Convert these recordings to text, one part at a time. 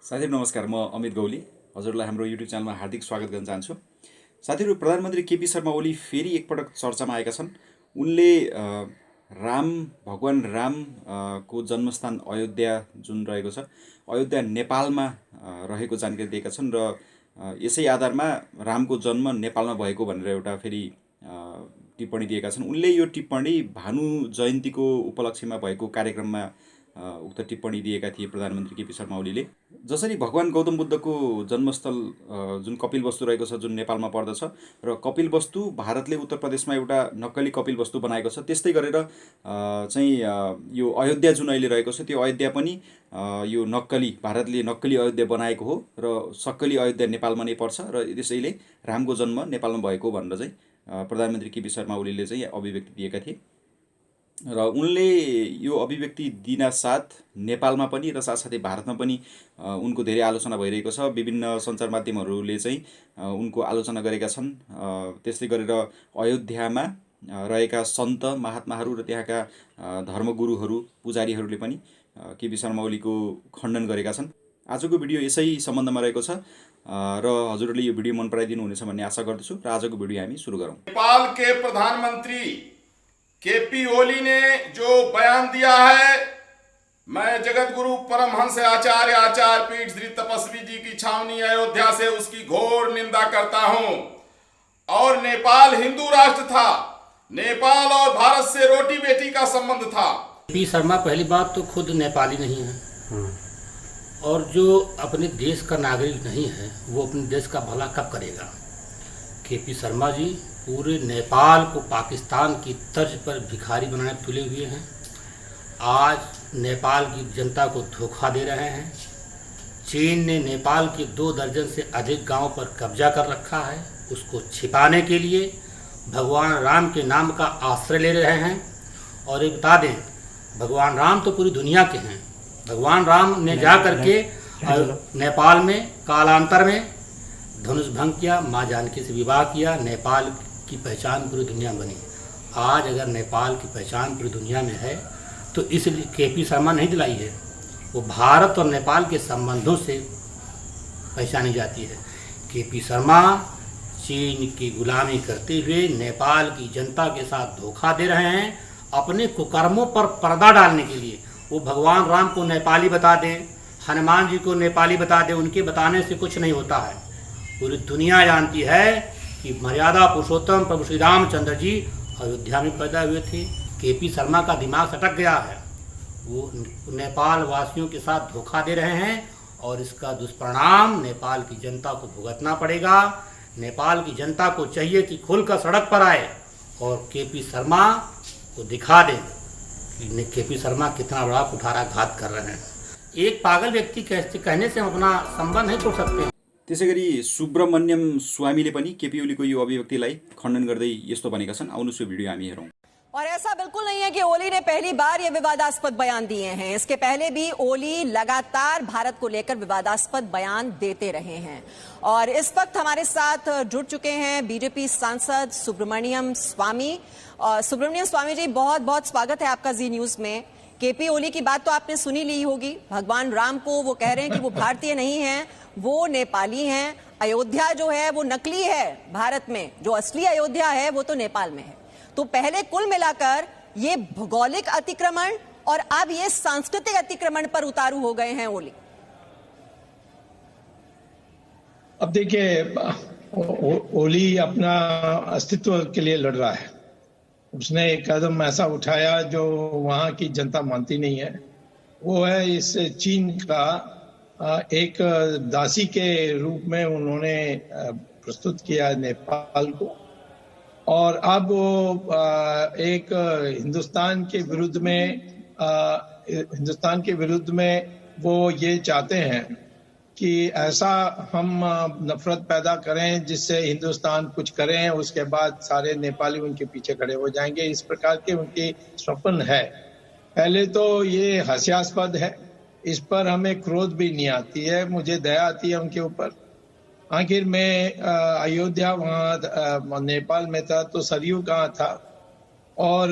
साथीहरु नमस्कार, म अमित गौली हजुरलाई हाम्रो युट्युब च्यानलमा हार्दिक स्वागत गर्न चाहन्छु। साथीहरु, प्रधानमन्त्री केपी शर्मा ओली फेरि एकपटक चर्चामा आएका छन्। उनले भगवान राम को जन्मस्थान अयोध्या जुन रहेको छ, अयोध्या नेपालमा रहेको जानकारी दिएका छन् र यसै आधारमा रामको जन्म नेपालमा भएको भनेर एउटा फेरि टिप्पणी दिएका छन्। उनले यो टिप्पणी भानु जयन्तीको उपलक्ष्यमा भएको कार्यक्रममा उक्त टिप्पणी दिएका थिए प्रधानमन्त्री केपी शर्मा ओलीले। जसरी भगवान गौतम बुद्धको जन्मस्थल जुन कपिलवस्तु रहेको छ, जुन नेपालमा पर्दछ, र कपिलवस्तु भारतले उत्तर प्रदेशमा एउटा नक्कली कपिलवस्तु बनाएको छ, त्यस्तै गरेर चाहिँ यो अयोध्या जुन अहिले रहेको छ, त्यो अयोध्या पनि यो भारतले नक्कली अयोध्या बनाएको हो र सक्कली अयोध्या नेपालमा नै पर्छ र त्यसैले रामको जन्म नेपालमा भएको भनेर चाहिँ प्रधानमन्त्री केपी शर्मा ओलीले चाहिँ अभिव्यक्ति दिएका थिए। र उनले यो अभिव्यक्ति दिनासाथ नेपालमा पनि र साथसाथै भारतमा पनि उनको धेरै आलोचना भइरहेको छ। विभिन्न सञ्चार माध्यमहरूले चाहिँ उनको आलोचना गरेका छन्। त्यस्तै गरेर अयोध्यामा रहेका सन्त महात्माहरू र त्यहाँका धर्मगुरुहरू पुजारीहरूले पनि केपी शर्मा ओलीको खण्डन गरेका छन्। आजको भिडियो यसै सम्बन्धमा रहेको छ र हजुरहरूले यो भिडियो मन पराइदिनु हुनेछ भन्ने आशा गर्दछु र आजको भिडियो हामी सुरु गरौँ। नेपाल के प्रधानमंत्री केपी ओली ने जो बयान दिया है, मैं जगत गुरु परमहंस आचार्य पीठ श्री तपस्वी जी की छावनी अयोध्या से उसकी घोर निंदा करता हूं। और नेपाल हिंदू राष्ट्र था, नेपाल और भारत से रोटी बेटी का संबंध था। केपी शर्मा पहली बात तो खुद नेपाली नहीं है, और जो अपने देश का नागरिक नहीं है वो अपने देश का भला कब करेगा। केपी शर्मा जी पूरे नेपाल को पाकिस्तान की तर्ज पर भिखारी बनाने तुले हुए हैं। आज नेपाल की जनता को धोखा दे रहे हैं। चीन ने नेपाल के 2 दर्जन से अधिक गांवों पर कब्जा कर रखा है। उसको छिपाने के लिए भगवान राम के नाम का आश्रय ले रहे हैं। और ये बता दें, भगवान राम तो पूरी दुनिया के हैं। भगवान राम ने जा करके नेपाल में कालांतर में धनुष भंग किया, माँ जानकी से विवाह किया, नेपाल की पहचान पूरी दुनिया बनी। आज अगर नेपाल की पहचान पूरी दुनिया में है तो इसलिए केपी शर्मा नहीं दिलाई है, वो भारत और नेपाल के संबंधों से पहचानी जाती है। केपी शर्मा चीन की गुलामी करते हुए नेपाल की जनता के साथ धोखा दे रहे हैं। अपने कुकर्मों पर पर्दा डालने के लिए वो भगवान राम को नेपाली बता दें, हनुमान जी को नेपाली बता दें, उनके बताने से कुछ नहीं होता है। पूरी दुनिया जानती है कि मर्यादा पुरुषोत्तम प्रभु श्री रामचंद्र जी अयोध्या में पैदा हुए थे। केपी शर्मा का दिमाग सटक गया है, वो नेपाल वासियों के साथ धोखा दे रहे हैं और इसका दुष्परिणाम नेपाल की जनता को भुगतना पड़ेगा। नेपाल की जनता को चाहिए कि खुलकर सड़क पर आए और केपी शर्मा को दिखा दें कि केपी शर्मा कितना बड़ा कुठाराघात कर रहे हैं। एक पागल व्यक्ति कहने से हम अपना संबंध नहीं तोड़ सकते हैं। त्यसैगरी सुब्रमण्यम स्वामीले पनि केपी ओलीको यो अभिव्यक्तिलाई खण्डन गर्दै यस्तो भनेका छन्। आउनुहोस् यो भिडियो हामी हेरौँ। और ऐसा बिल्कुल नहीं है कि ओली ने पहली बार ये विवादास्पद बयान दिए हैं। इसके पहले भी ओली लगातार भारत को लेकर विवादास्पद बयान देते रहे हैं। और इस वक्त हमारे साथ जुड़ चुके हैं बीजेपी सांसद सुब्रमण्यम स्वामी। सुब्रमण्यम स्वामी जी, बहुत बहुत स्वागत है आपका जी न्यूज में। केपी ओली की बात तो आपने सुनी ली होगी। भगवान राम को वो कह रहे हैं कि वो भारतीय नहीं है, वो नेपाली हैं। अयोध्या जो है वो नकली है भारत में, जो असली अयोध्या है वो तो नेपाल में है। तो पहले कुल मिलाकर ये भौगोलिक अतिक्रमण और अब ये सांस्कृतिक अतिक्रमण पर उतारू हो गए हैं ओली। अब देखिए, ओली अपना अस्तित्व के लिए लड़ रहा है। उसने एक कदम ऐसा उठाया जो वहां की जनता मानती नहीं है। वो है इस चीन का एक दासी के रूप में उन्होंने प्रस्तुत किया नेपाल को। और अब वो एक हिंदुस्तान के विरुद्ध में वो ये चाहते हैं कि ऐसा हम नफरत पैदा करें जिससे हिंदुस्तान कुछ करें, उसके बाद सारे नेपाली उनके पीछे खड़े हो जाएंगे। इस प्रकार के उनके स्वप्न है। पहले तो ये हास्यास्पद है, इस पर हमें क्रोध भी नहीं आती है, मुझे दया आती है उनके ऊपर। आखिर में अयोध्या वहाँ नेपाल में था तो सरयू कहाँ था। और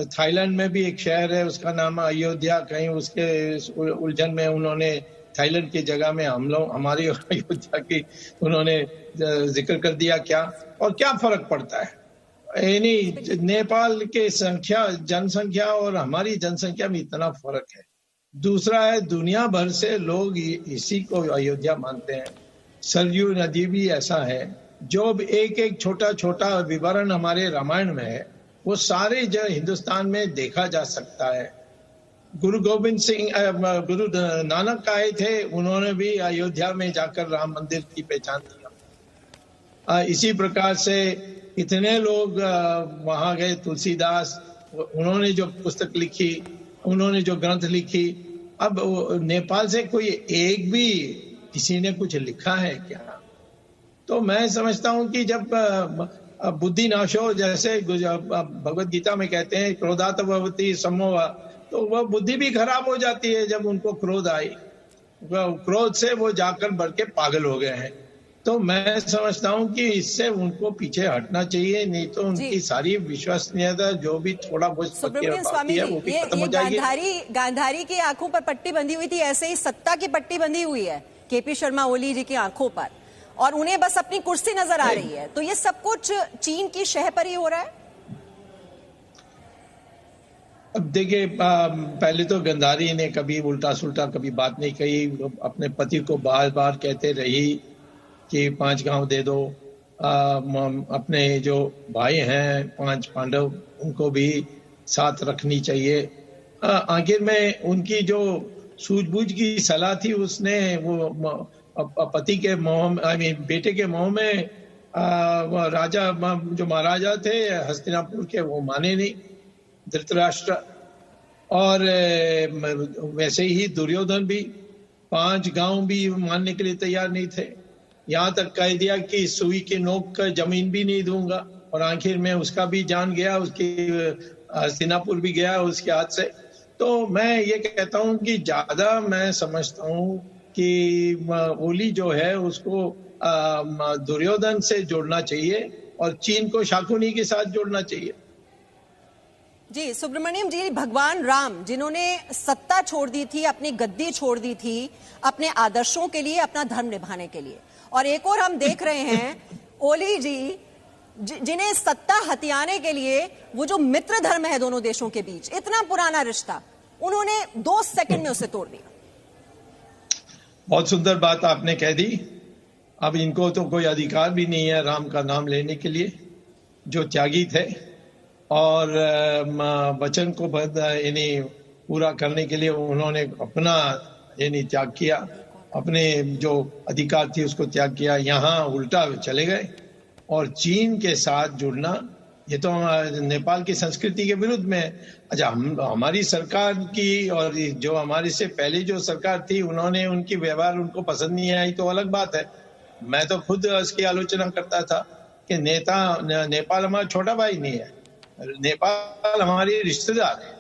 थाईलैंड में भी एक शहर है, उसका नाम अयोध्या, कहीं उसके उलझन में उन्होंने थाईलैंड की जगह में हम लोग हमारी अयोध्या की उन्होंने जिक्र कर दिया क्या, और क्या फर्क पड़ता है? यानी नेपाल के जनसंख्या और हमारी जनसंख्या में इतना फर्क है। दूसरा है, दुनिया भर से लोग इसी को अयोध्या मानते हैं। सरयू नदी भी ऐसा है, जो एक एक छोटा छोटा विवरण हमारे रामायण में है, वो सारे हिंदुस्तान में देखा जा सकता है। गुरु नानक आए थे, उन्होंने भी अयोध्या में जाकर राम मंदिर की पहचान दिया। इसी प्रकार से इतने लोग वहां गए, तुलसीदास, उन्होंने जो पुस्तक लिखी, उन्होंने जो ग्रंथ लिखी। अब नेपाल से कोई एक भी किसी ने कुछ लिखा है क्या? तो मैं समझता हूं कि जब बुद्धि नाशो, जैसे भगवत गीता में कहते हैं, क्रोधात भवति सम्मोहा, तो वह बुद्धि भी खराब हो जाती है जब उनको क्रोध आई। क्रोध से वो जाकर बढ़ के पागल हो गए हैं। तो मैं समझता हूं कि इससे उनको पीछे हटना चाहिए, नहीं तो उनकी सारी विश्वसनीयता जो भी थोड़ा बहुत सुब्रमण्यम स्वामी जी, ये गांधारी की आंखों पर पट्टी बंधी हुई थी, ऐसे ही सत्ता की पट्टी बंधी हुई है केपी शर्मा ओली जी की आंखों पर, और उन्हें बस अपनी कुर्सी नजर आ रही है। तो ये सब कुछ चीन की शह पर ही हो रहा है। अब देखिए, पहले तो गांधारी ने कभी उल्टा सुल्टा कभी बात नहीं कही। अपने पति को बार बार कहते रही कि 5 गांव दे दो। अपने जो भाई हैं 5 पांडव, उनको भी साथ रखनी चाहिए। आखिर में उनकी जो सूझबूझ की सलाह थी, उसने वो पति के मोह, बेटे के मोह में राजा जो महाराजा थे हस्तिनापुर के, वो माने नहीं, धृतराष्ट्र। और वैसे ही दुर्योधन भी 5 गांव भी मानने के लिए तैयार नहीं थे। यहाँ तक कह दिया कि सुई की नोक का जमीन भी नहीं दूंगा, और आखिर में उसका भी जान गया, उसकी हस्तिनापुर भी गया उसके हाथ से। तो मैं ये कहता हूँ कि ज्यादा मैं समझता हूँ कि ओली जो है उसको दुर्योधन से जोड़ना चाहिए और चीन को शाकुनी के साथ जोड़ना चाहिए। जी सुब्रमण्यम जी, भगवान राम जिन्होंने सत्ता छोड़ दी थी, अपनी गद्दी छोड़ दी थी अपने आदर्शों के लिए, अपना धर्म निभाने के लिए, और एक और हम देख रहे हैं ओली जी जिन्हें सत्ता हथियाने के लिए वो जो मित्र धर्म है दोनों देशों के बीच, इतना पुराना रिश्ता, उन्होंने 2 सेकंड में उसे तोड़ दिया। बहुत सुंदर बात आपने कह दी। अब इनको तो कोई अधिकार भी नहीं है राम का नाम लेने के लिए, जो त्यागी थे और वचन को यानी पूरा करने के लिए उन्होंने अपना यानी त्याग किया, अपने जो अधिकार थी उसको त्याग किया। यहाँ उल्टा चले गए और चीन के साथ जुड़ना, ये तो नेपाल की संस्कृति के विरुद्ध में। अच्छा, हमारी सरकार की और जो हमारे से पहले जो सरकार थी, उन्होंने उनकी व्यवहार उनको पसंद नहीं आई तो अलग बात है। मैं तो खुद इसकी आलोचना करता था कि नेपाल हमारा छोटा भाई नहीं है, नेपाल हमारी रिश्तेदार है,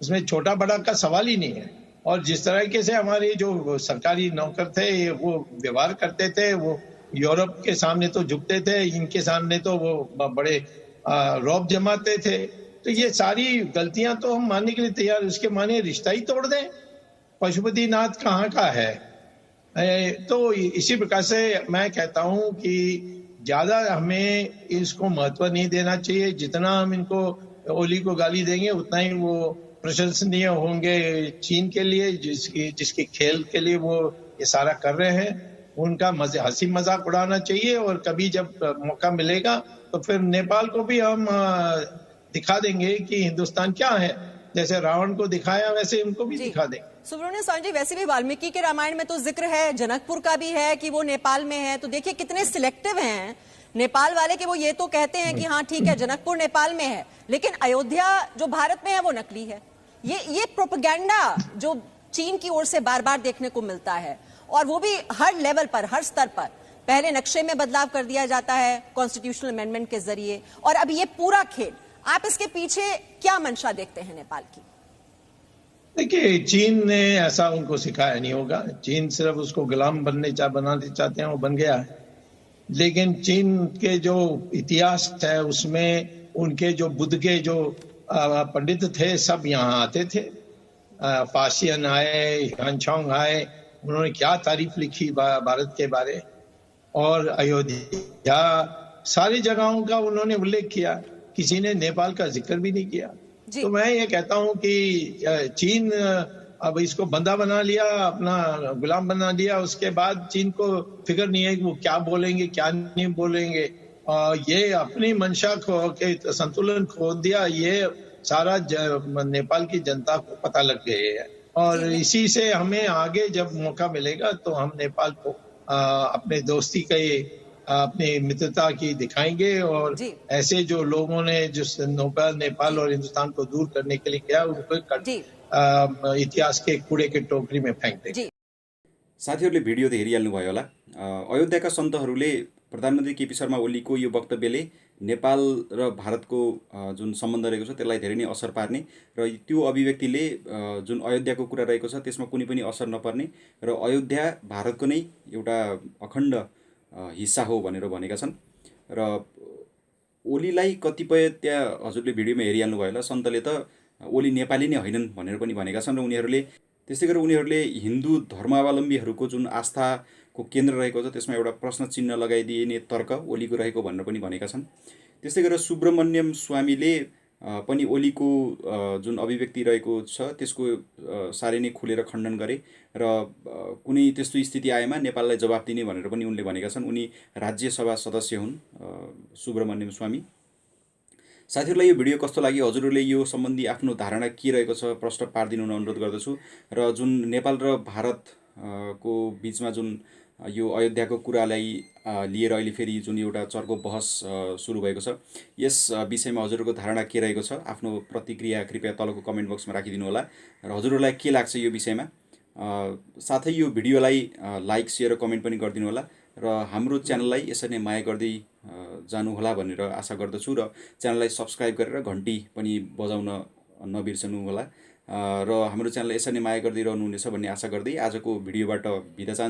उसमें छोटा बड़ा का सवाल ही नहीं है। और जिस तरीके से हमारे जो सरकारी नौकर थे वो व्यवहार करते थे, वो यूरोप के सामने तो झुकते थे, इनके सामने तो वो बड़े रौब जमाते थे। तो ये सारी गलतियां तो हम मानने के लिए तैयार, उसके माने रिश्ता ही तोड़ दें। पशुपतिनाथ कहाँ का है? तो इसी प्रकार से मैं कहता हूं कि ज्यादा हमें इसको महत्व नहीं देना चाहिए। जितना हम इनको ओली को गाली देंगे उतना ही वो प्रशंसनीय होंगे चीन के लिए, जिसकी खेल के लिए वो ये सारा कर रहे हैं। उनका हंसी मजाक उड़ाना चाहिए, और कभी जब मौका मिलेगा तो फिर नेपाल को भी हम दिखा देंगे कि हिंदुस्तान क्या है। जैसे रावण को दिखाया वैसे उनको भी दिखा देंगे। सुब्रमण्यम स्वामी जी, वैसे भी वाल्मीकि के रामायण में तो जिक्र है, जनकपुर का भी है कि वो नेपाल में है। तो देखिए कितने सिलेक्टिव हैं नेपाल वाले कि वो ये तो कहते हैं कि हाँ ठीक है जनकपुर नेपाल में है, लेकिन अयोध्या जो भारत में है वो नकली है। ये प्रोपेगेंडा जो चीन की ओर से बार बार देखने को मिलता है, और वो भी हर लेवल पर, हर स्तर पर। पहले नक्शे में बदलाव कर दिया जाता है कॉन्स्टिट्यूशनल अमेंडमेंट के जरिए, और अब ये पूरा खेल, आप इसके पीछे क्या मंशा देखते हैं नेपाल की? देखिए, चीन ने ऐसा उनको सिखाया नहीं होगा। चीन सिर्फ उसको गुलाम बनाना चाहते हैं, वो बन गया है। लेकिन चीन के जो इतिहास है उसमें उनके जो बुद्ध के जो पंडित थे सब यहाँ आते थे। फासियन आए, हानचोंग आए, उन्होंने क्या तारीफ लिखी भारत के बारे, और अयोध्या, सारी जगहों का उन्होंने उल्लेख किया। किसी ने नेपाल का जिक्र भी नहीं किया। जी। तो मैं ये कहता हूं कि चीन अब इसको बंदा बना लिया, अपना गुलाम बना लिया, उसके बाद चीन को फिक्र नहीं है कि वो क्या बोलेंगे क्या नहीं बोलेंगे। ये अपनी मंशा खो के संतुलन खो दिया, ये सारा नेपाल की जनता को पता लग गए है। और इसी से हमें आगे जब मौका मिलेगा तो हम नेपाल को अपने दोस्ती के, अपनी मित्रता की दिखाएंगे, और ऐसे जो लोगों ने जिस नेपाल और हिंदुस्तान को दूर करने के लिए किया उनको इतिहास के कूड़े के टोकरी में फेंक देंगे। साथीहरूले भिडियो त हेरिहाल्नुभयो होला। अयोध्याका सन्तहरूले प्रधानमन्त्री केपी शर्मा ओलीको यो वक्तव्यले नेपाल र भारतको जुन सम्बन्ध रहेको छ त्यसलाई धेरै नै असर पार्ने र त्यो अभिव्यक्तिले जुन अयोध्याको कुरा रहेको छ त्यसमा कुनै पनि असर नपर्ने र अयोध्या भारतको नै एउटा अखण्ड हिस्सा हो भनेर भनेका छन्। र ओलीलाई कतिपय त्यहाँ हजुरले भिडियोमा हेरिहाल्नुभयो होला, सन्तले त ओली नेपाली नै होइनन् भनेर पनि भनेका छन्। र उनीहरूले त्यसै गरी उनीहरूले हिन्दू धर्मावलम्बीहरूको जुन आस्थाको केन्द्र रहेको छ त्यसमा एउटा प्रश्न चिन्ह लगाइदिने तर्क ओलीको रहेको भनेर पनि भनेका छन्। त्यस्तै गरेर सुब्रमण्यम स्वामीले पनि ओलीको जुन अभिव्यक्ति रहेको छ त्यसको साह्रै नै खुलेर खण्डन गरे र कुनै त्यस्तो स्थिति आएमा नेपाललाई जवाफ दिने भनेर पनि उनले भनेका छन्। उनी राज्यसभा सदस्य हुन् सुब्रमण्यम स्वामी। साथीहरूलाई यो भिडियो कस्तो लाग्यो, हजुरहरूले यो सम्बन्धी आफ्नो धारणा के रहेको छ प्रश्न पारिदिनु हुन अनुरोध गर्दछु। र जुन नेपाल र भारतको बिचमा जुन यो अयोध्याको कुरालाई लिएर अहिले फेरि जुन एउटा चर्को बहस सुरु भएको छ यस विषयमा हजुरहरूको धारणा के रहेको छ, आफ्नो प्रतिक्रिया कृपया तलको कमेन्ट बक्समा राखिदिनु होला। र हजुरहरूलाई के लाग्छ यो विषयमा, साथै यो भिडियोलाई लाइक सेयर र कमेन्ट पनि गरिदिनु होला। र हाम्रो च्यानललाई यसरी नै माया गर्दै जानुहोला भनेर आशा गर्दछु। र च्यानललाई सब्सक्राइब गरेर घन्टी पनि बजाउन नबिर्सनु होला। र हाम्रो च्यानललाई यसरी नै माया गर्दै रहनुहुनेछ भन्ने आशा गर्दै आजको भिडियोबाट बिदा चाहन्छु।